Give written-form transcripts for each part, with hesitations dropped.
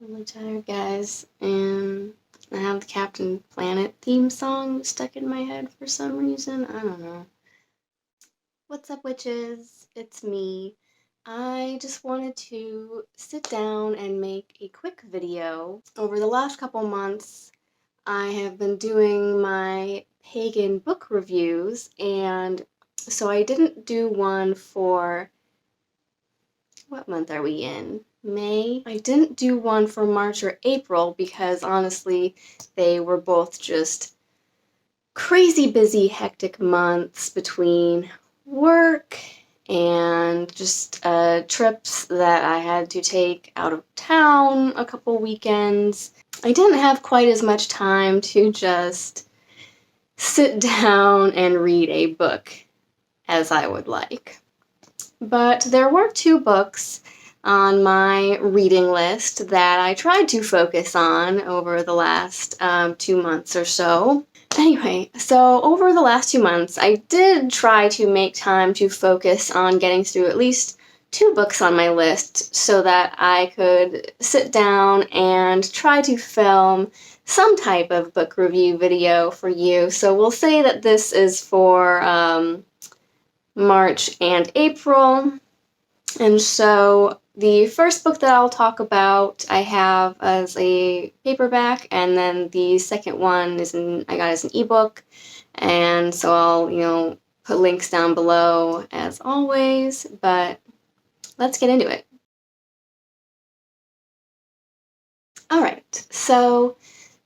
I'm really tired, guys, and I have the Captain Planet theme song stuck in my head for some reason. I don't know. What's up, witches? It's me. I just wanted to sit down and make a quick video. Over the last couple months, I have been doing my pagan book reviews, and so I didn't do one for... What month are we in? May? I didn't do one for March or April because honestly, they were both just crazy busy, hectic months between work and just trips that I had to take out of town a couple weekends. I didn't have quite as much time to just sit down and read a book as I would like. But there were two books on my reading list that I tried to focus on over the last 2 months or so. Anyway, so over the last 2 months, I did try to make time to focus on getting through at least 2 books on my list so that I could sit down and try to film some type of book review video for you. So we'll say that this is for March and April. And so the first book that I'll talk about I have as a paperback, and then the second one I got as an ebook. And so I'll, put links down below as always, but let's get into it. All right, so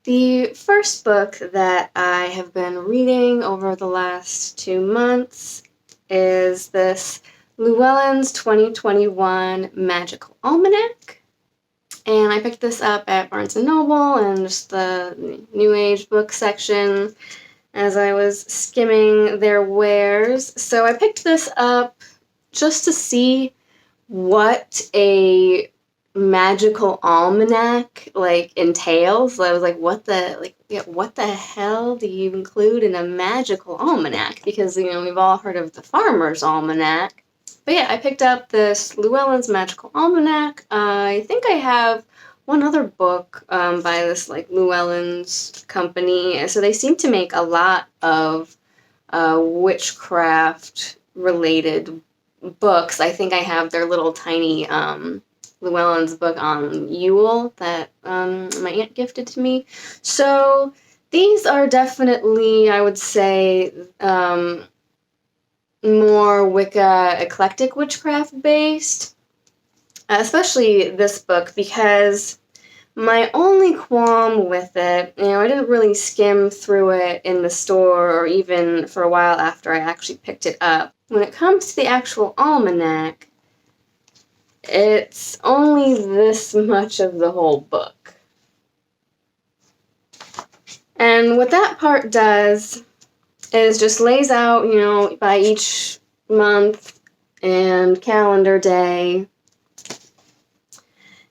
the first book that I have been reading over the last 2 months is this Llewellyn's 2021 Magical Almanac. And I picked this up at Barnes & Noble and just the New Age book section as I was skimming their wares. So I picked this up just to see what a magical almanac entails. I was like, what the hell do you include in a magical almanac? Because we've all heard of the Farmer's Almanac. But yeah, I picked up this Llewellyn's Magical Almanac. I think I have one other book by this Llewellyn's company. So they seem to make a lot of witchcraft related books. I think I have their little tiny Llewellyn's book on Yule that my aunt gifted to me. So these are definitely, I would say, more Wicca eclectic witchcraft based, especially this book, because my only qualm with it, I didn't really skim through it in the store or even for a while after I actually picked it up. When it comes to the actual almanac, it's only this much of the whole book. And what that part does is just lays out, by each month and calendar day,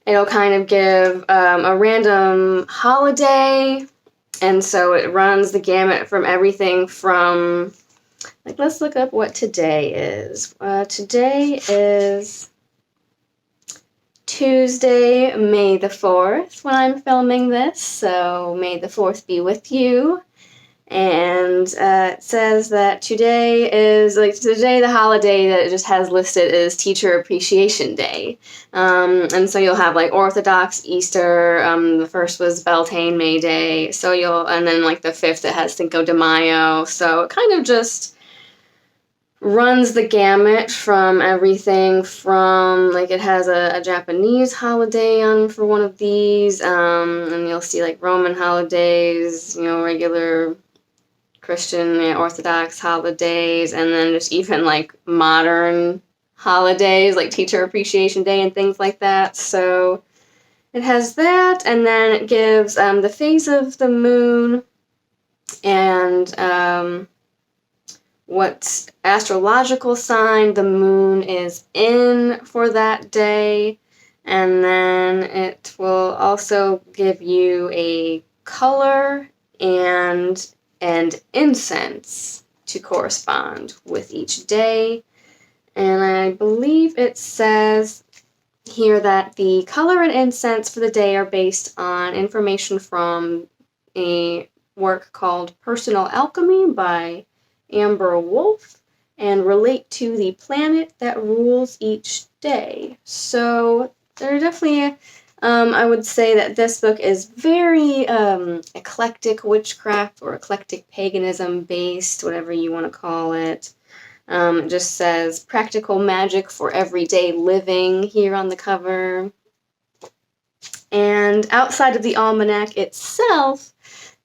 it'll kind of give a random holiday, and so it runs the gamut from everything from, let's look up what today is. Today is Tuesday, May the 4th, when I'm filming this, so May the 4th be with you. And it says that today is, the holiday that it just has listed is Teacher Appreciation Day. And so you'll have, Orthodox Easter, the first was Beltane May Day, and then, the 5th it has Cinco de Mayo, so it kind of just runs the gamut from everything from, it has a Japanese holiday on for one of these, and you'll see, Roman holidays, regular Christian, Orthodox holidays, and then just even modern holidays like Teacher Appreciation Day and things like that. So it has that, and then it gives the phase of the moon and what astrological sign the moon is in for that day, and then it will also give you a color and incense to correspond with each day. And I believe it says here that the color and incense for the day are based on information from a work called Personal Alchemy by Amber Wolf and relate to the planet that rules each day. So there are definitely, I would say that this book is very eclectic witchcraft or eclectic paganism based, whatever you want to call it. It just says practical magic for everyday living here on the cover. And outside of the almanac itself,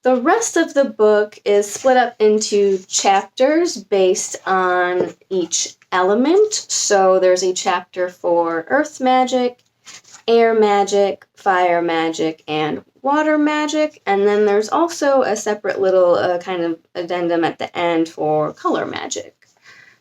the rest of the book is split up into chapters based on each element. So there's a chapter for earth magic, air magic, fire magic, and water magic. And then there's also a separate little kind of addendum at the end for color magic.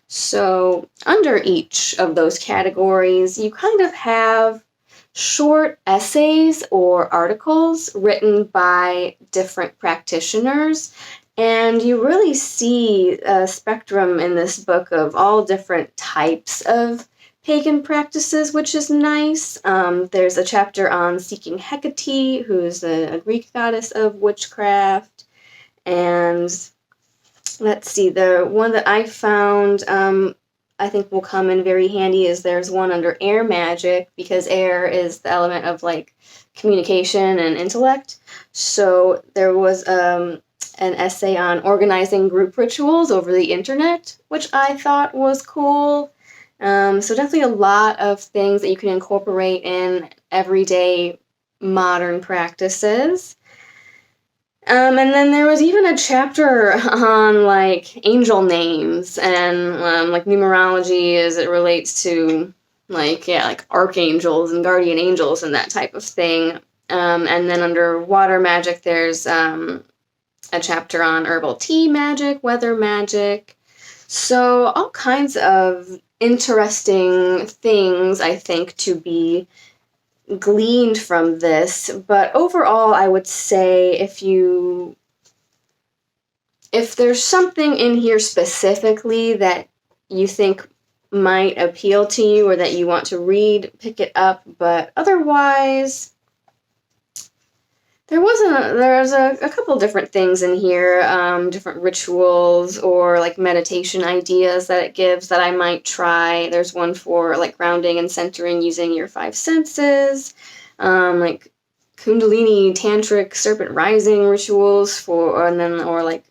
So under each of those categories, you kind of have short essays or articles written by different practitioners, and you really see a spectrum in this book of all different types of pagan practices, which is nice. There's a chapter on seeking Hecate, who's a Greek goddess of witchcraft, and let's see, the one that I found I think will come in very handy is there's one under air magic, because air is the element of like communication and intellect. So there was an essay on organizing group rituals over the internet, which I thought was cool. So definitely a lot of things that you can incorporate in everyday modern practices. And then there was even a chapter on like angel names and like numerology as it relates to like archangels and guardian angels and that type of thing. And then under water magic, there's a chapter on herbal tea magic, weather magic. So all kinds of interesting things, I think, to be gleaned from this. But overall, I would say if there's something in here specifically that you think might appeal to you or that you want to read, pick it up. But otherwise, there's a couple different things in here, different rituals or like meditation ideas that it gives that I might try. There's one for like grounding and centering using your five senses, like Kundalini tantric serpent rising rituals or like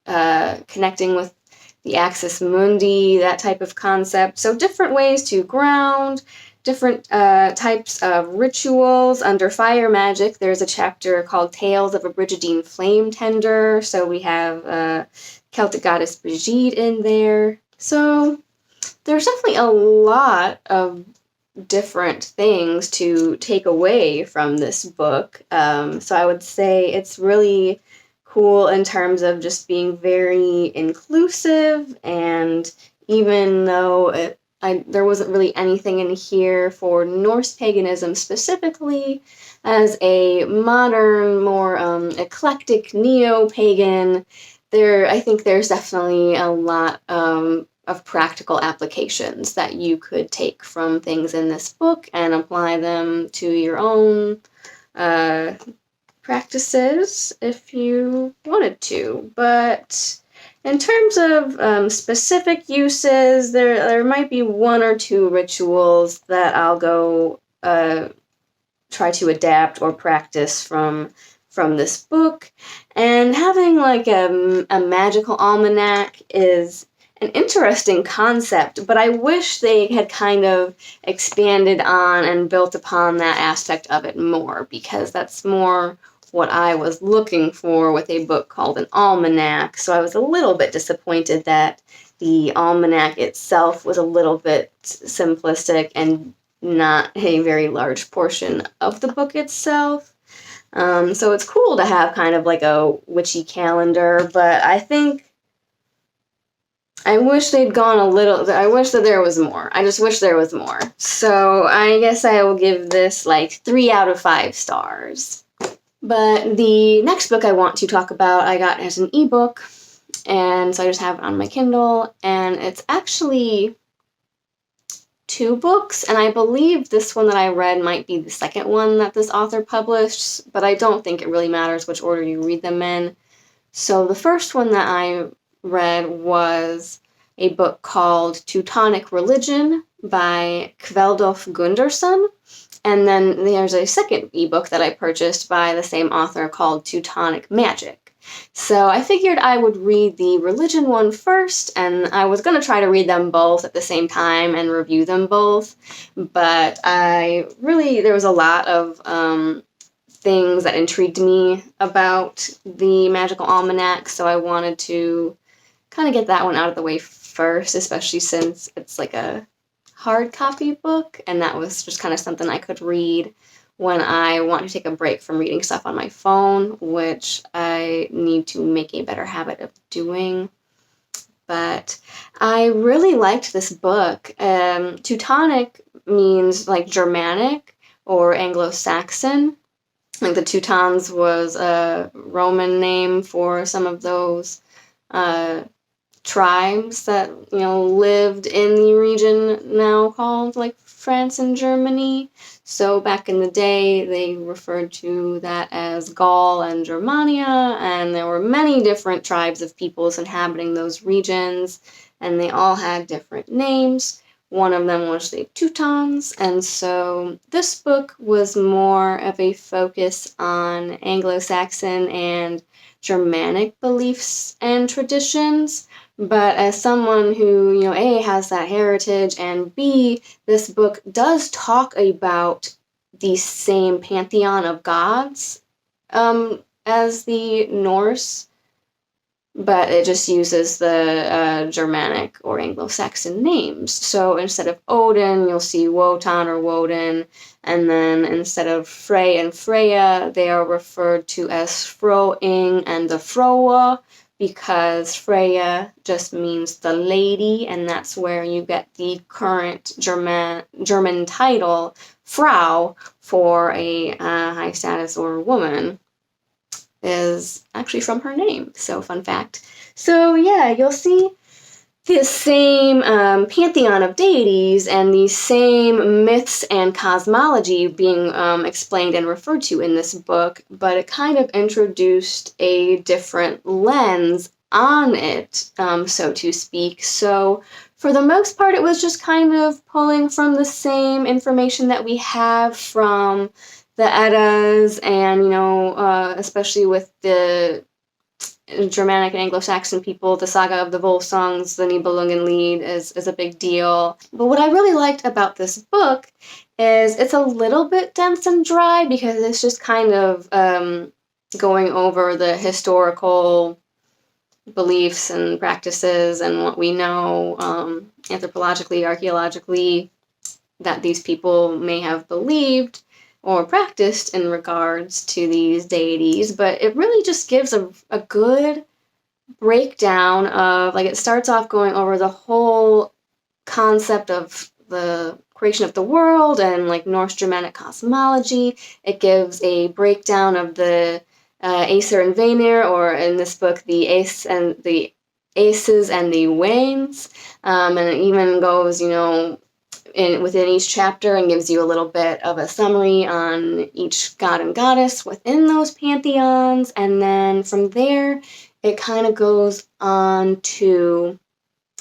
connecting with the axis mundi, that type of concept. So different ways to ground, different types of rituals. Under fire magic, there's a chapter called Tales of a Brigidine Flame Tender. So we have Celtic goddess Brigitte in there. So there's definitely a lot of different things to take away from this book. So I would say it's really cool in terms of just being very inclusive, and even though there wasn't really anything in here for Norse paganism specifically, as a modern, more eclectic neo-pagan, I think there's definitely a lot of practical applications that you could take from things in this book and apply them to your own practices if you wanted to. But in terms of specific uses, there might be one or two rituals that I'll go try to adapt or practice from this book. And having like a magical almanac is an interesting concept, but I wish they had kind of expanded on and built upon that aspect of it more, because that's more what I was looking for with a book called an almanac. So I was a little bit disappointed that the almanac itself was a little bit simplistic and not a very large portion of the book itself. So it's cool to have kind of like a witchy calendar, but I wish they'd gone I wish that there was more. I just wish there was more. So I guess I will give this like 3 out of 5 stars. But the next book I want to talk about I got as an ebook, and so I just have it on my Kindle, and it's actually 2 books, and I believe this one that I read might be the second one that this author published, but I don't think it really matters which order you read them in. So the first one that I read was a book called Teutonic Religion by Kveldulf Gundarsson. And then there's a second ebook that I purchased by the same author called Teutonic Magic. So I figured I would read the religion one first, and I was going to try to read them both at the same time and review them both. But there was a lot of things that intrigued me about the Magical Almanac, so I wanted to kind of get that one out of the way first, especially since it's like a hard copy book, and that was just kind of something I could read when I want to take a break from reading stuff on my phone, which I need to make a better habit of doing. But I really liked this book. Teutonic means like Germanic or Anglo-Saxon. Like the Teutons was a Roman name for some of those tribes that, lived in the region now called like France and Germany. So back in the day, they referred to that as Gaul and Germania, and there were many different tribes of peoples inhabiting those regions, and they all had different names. One of them was the Teutons, and so this book was more of a focus on Anglo-Saxon and Germanic beliefs and traditions. But as someone who, A, has that heritage, and B, this book does talk about the same pantheon of gods as the Norse, but it just uses the Germanic or Anglo-Saxon names. So instead of Odin, you'll see Wotan or Woden, and then instead of Frey and Freya, they are referred to as Froing and the Froa, because Freya just means the lady, and that's where you get the current German title, Frau, for a high status or woman, is actually from her name. So fun fact. So yeah, you'll see the same pantheon of deities and the same myths and cosmology being explained and referred to in this book, but it kind of introduced a different lens on it, so to speak. So for the most part, it was just kind of pulling from the same information that we have from the Eddas, and especially with the Germanic and Anglo-Saxon people, the Saga of the Volsungs, the Nibelungenlied is a big deal. But what I really liked about this book is it's a little bit dense and dry, because it's just kind of going over the historical beliefs and practices and what we know anthropologically, archaeologically, that these people may have believed or practiced in regards to these deities, but it really just gives a good breakdown of, like, it starts off going over the whole concept of the creation of the world and like Norse Germanic cosmology. It gives a breakdown of the Aesir and Vanir, or in this book, the Aces and the Wanes, and it even goes, within each chapter, and gives you a little bit of a summary on each god and goddess within those pantheons, and then from there it kind of goes on to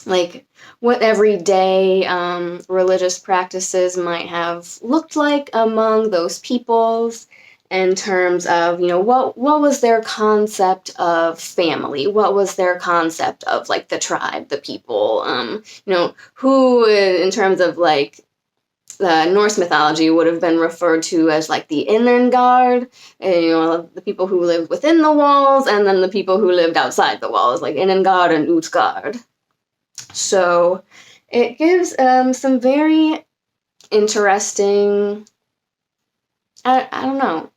like what everyday religious practices might have looked like among those peoples, in terms of, what was their concept of family? What was their concept of, like, the tribe, the people? Who, in terms of, like, the Norse mythology, would have been referred to as, like, the Innengard, the people who lived within the walls, and then the people who lived outside the walls, like Innengard and Utgard. So it gives some very interesting... I don't know.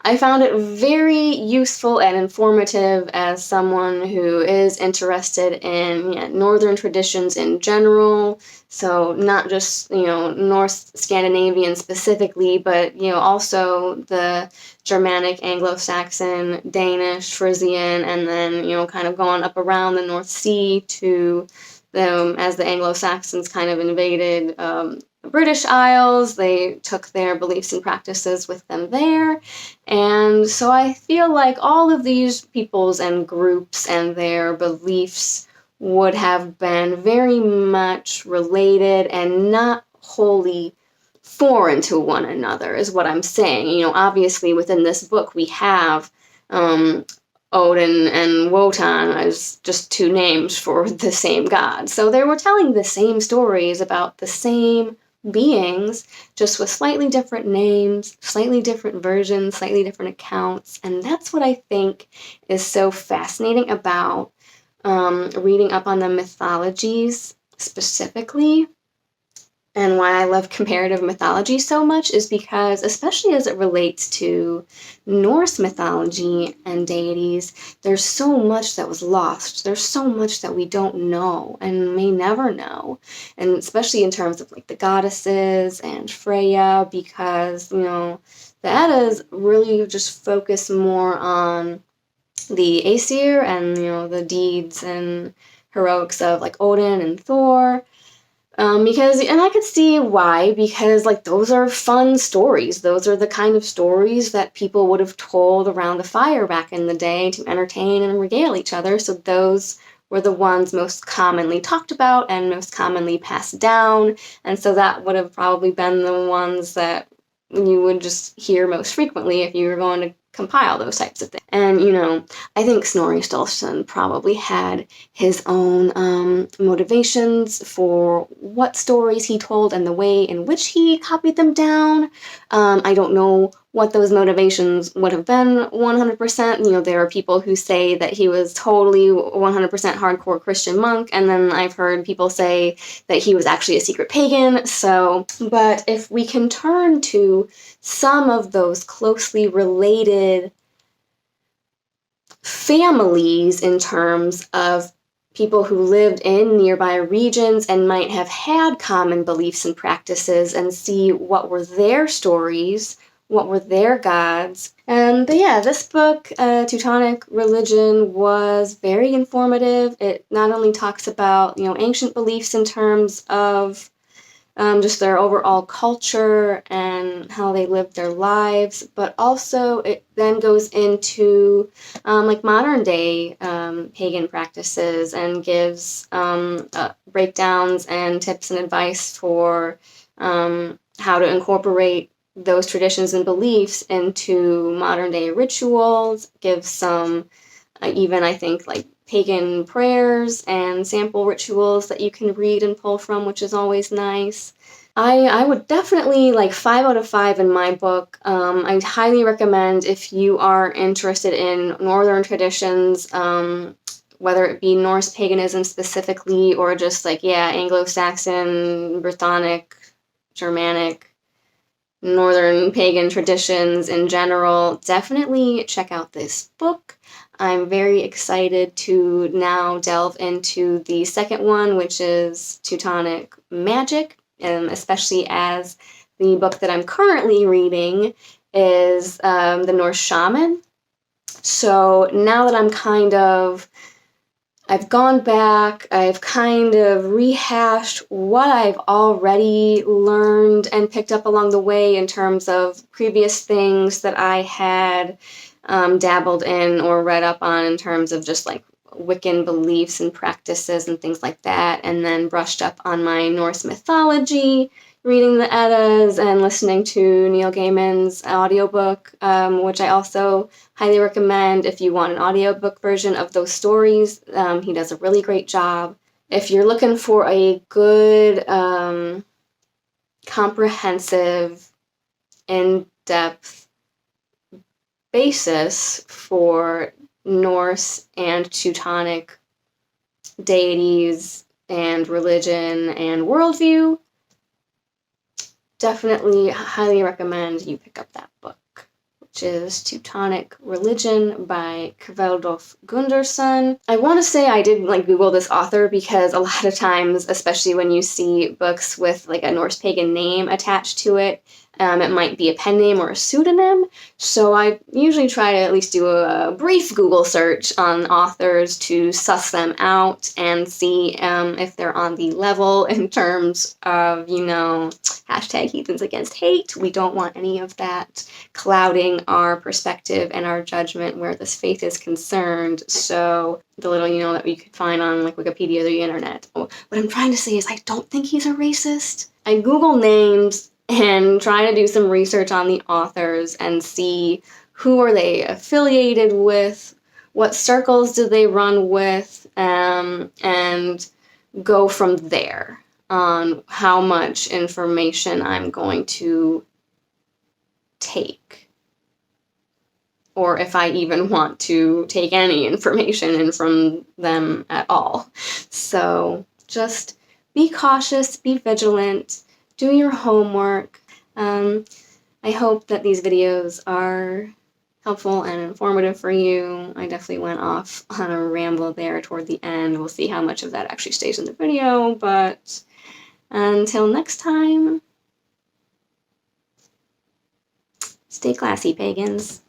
I found it very useful and informative as someone who is interested in Northern traditions in general. So not just, Norse Scandinavian specifically, but, also the Germanic, Anglo-Saxon, Danish, Frisian, and then, kind of going up around the North Sea to them as the Anglo-Saxons kind of invaded British Isles. They took their beliefs and practices with them there. And so I feel like all of these peoples and groups and their beliefs would have been very much related and not wholly foreign to one another, is what I'm saying. You know, obviously within this book we have Odin and Wotan as just two names for the same god. So they were telling the same stories about the same beings, just with slightly different names, slightly different versions, slightly different accounts. And that's what I think is so fascinating about reading up on the mythologies specifically. And why I love comparative mythology so much is because, especially as it relates to Norse mythology and deities, there's so much that was lost. There's so much that we don't know and may never know. And especially in terms of like the goddesses and Freya, because, you know, the Eddas really just focus more on the Aesir and, you know, the deeds and heroics of like Odin and Thor. Because, and I could see why, because like those are fun stories. Those are the kind of stories that people would have told around the fire back in the day to entertain and regale each other. So those were the ones most commonly talked about and most commonly passed down. And so that would have probably been the ones that you would just hear most frequently if you were going to compile those types of things. And, you know, I think Snorri Sturluson probably had his own motivations for what stories he told and the way in which he copied them down. I don't know what those motivations would have been 100%. You know, there are people who say that he was totally 100% hardcore Christian monk, and then I've heard people say that he was actually a secret pagan. So, but if we can turn to some of those closely related families in terms of people who lived in nearby regions and might have had common beliefs and practices, and see what were their stories, what were their gods. But yeah, this book, Teutonic Religion, was very informative. It not only talks about, you know, ancient beliefs in terms of just their overall culture and how they lived their lives, but also it then goes into like modern day pagan practices and gives breakdowns and tips and advice for how to incorporate those traditions and beliefs into modern day rituals, gives some even, I think, like pagan prayers and sample rituals that you can read and pull from, which is always nice. I would definitely, like, 5 out of 5 in my book. I highly recommend if you are interested in Northern traditions, whether it be Norse paganism specifically or just like, yeah, Anglo-Saxon, Brythonic, Germanic, Northern pagan traditions in general, definitely check out this book. I'm very excited to now delve into the second one, which is Teutonic Magic, especially as the book that I'm currently reading is The Norse Shaman. So now that I've gone back, I've kind of rehashed what I've already learned and picked up along the way in terms of previous things that I had dabbled in or read up on in terms of just like Wiccan beliefs and practices and things like that, and then brushed up on my Norse mythology, reading the Eddas and listening to Neil Gaiman's audiobook, which I also highly recommend if you want an audiobook version of those stories. He does a really great job. If you're looking for a good, comprehensive, in-depth basis for Norse and Teutonic deities and religion and worldview, definitely highly recommend you pick up that book, which is Teutonic Religion by Kveldulf Gundarsson. I want to say I did like Google this author because a lot of times, especially when you see books with like a Norse pagan name attached to it, It might be a pen name or a pseudonym, so I usually try to at least do a brief Google search on authors to suss them out and see if they're on the level in terms of, you know, hashtag heathens against hate. We don't want any of that clouding our perspective and our judgment where this faith is concerned. So the little, you know, that we could find on like Wikipedia or the internet. What I'm trying to say is I don't think he's a racist. I Google names and try to do some research on the authors and see who are they affiliated with, what circles do they run with, and go from there on how much information I'm going to take, or if I even want to take any information in from them at all. So just be cautious, be vigilant, do your homework. I hope that these videos are helpful and informative for you. I definitely went off on a ramble there toward the end. We'll see how much of that actually stays in the video, but until next time, stay classy, pagans.